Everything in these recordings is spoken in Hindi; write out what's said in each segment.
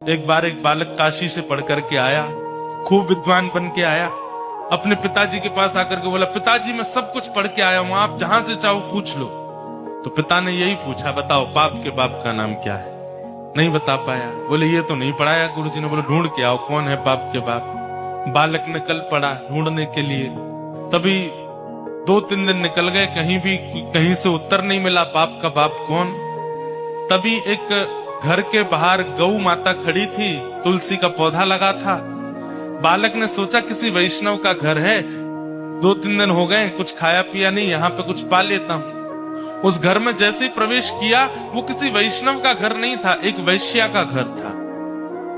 एक बार एक बालक काशी से पढ़ करके आया, खूब विद्वान बन के आया। अपने पिताजी के पास आकर के बोला, पिताजी मैं सब कुछ पढ़ के आया हूं, आप जहां से चाहो पूछ लो। तो पिता ने यही पूछा, बताओ पाप के बाप का नाम क्या है? नहीं बता पाया। बोले ये तो नहीं पढ़ाया गुरुजी ने। बोले ढूंढ के आओ कौन है पाप के बाप। बालक ने कल पढ़ा ढूंढने के लिए, तभी 2-3 दिन निकल गए, कहीं से उत्तर नहीं मिला पाप का बाप कौन। तभी एक घर के बाहर गौ माता खड़ी थी, तुलसी का पौधा लगा था। बालक ने सोचा किसी वैष्णव का घर है, 2-3 दिन हो गए कुछ खाया पिया नहीं, यहाँ पे कुछ पा लेता हूँ। उस घर में जैसे ही प्रवेश किया, वो किसी वैष्णव का घर नहीं था, एक वैश्या का घर था।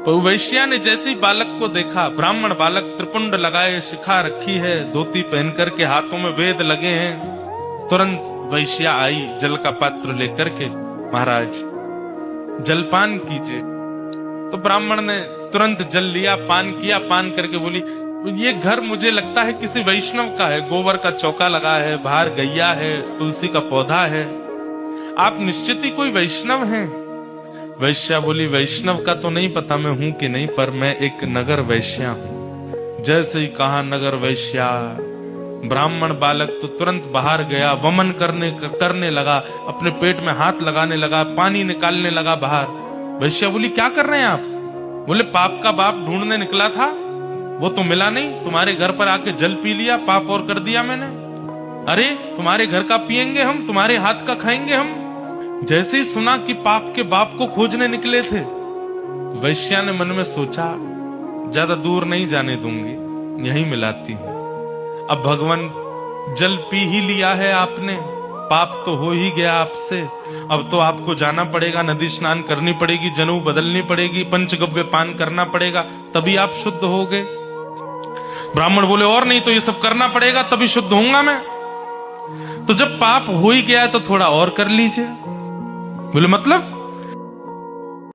तो वैश्या ने जैसे ही बालक को देखा, ब्राह्मण बालक, त्रिपुंड लगाए, शिखा रखी है, धोती पहन करके, हाथों में वेद लगे हैं, तुरंत वैश्या आई जल का पात्र लेकर के, महाराज जलपान कीजिए। तो ब्राह्मण ने तुरंत जल लिया, पान किया, पान करके बोली, ये घर मुझे लगता है किसी वैष्णव का है, गोबर का चौका लगा है, बाहर गैया है, तुलसी का पौधा है, आप निश्चित ही कोई वैष्णव हैं। वैश्या बोली, वैष्णव का तो नहीं पता मैं हूं कि नहीं, पर मैं एक नगर वैश्या हूं। जैसे ही कहा नगर वैश्या, ब्राह्मण बालक तो तुरंत बाहर गया, वमन करने लगा, अपने पेट में हाथ लगाने लगा, पानी निकालने लगा बाहर। वैश्या बोली, क्या कर रहे हैं आप? बोले पाप का बाप ढूंढने निकला था, वो तो मिला नहीं, तुम्हारे घर पर आके जल पी लिया, पाप और कर दिया मैंने। अरे तुम्हारे घर का पिएंगे हम, तुम्हारे हाथ का खाएंगे हम। जैसे ही सुना कि पाप के बाप को खोजने निकले थे, वैश्या ने मन में सोचा, ज्यादा दूर नहीं जाने दूंगी, यहीं मिलाती हूं। अब भगवान जल पी ही लिया है आपने, पाप तो हो ही गया आपसे, अब तो आपको जाना पड़ेगा, नदी स्नान करनी पड़ेगी, जनेऊ बदलनी पड़ेगी, पंचगव्य पान करना पड़ेगा, तभी आप शुद्ध होगे। ब्राह्मण बोले, और नहीं तो ये सब करना पड़ेगा तभी शुद्ध होऊंगा मैं। तो जब पाप हो ही गया है तो थोड़ा और कर लीजिए। बोले मतलब?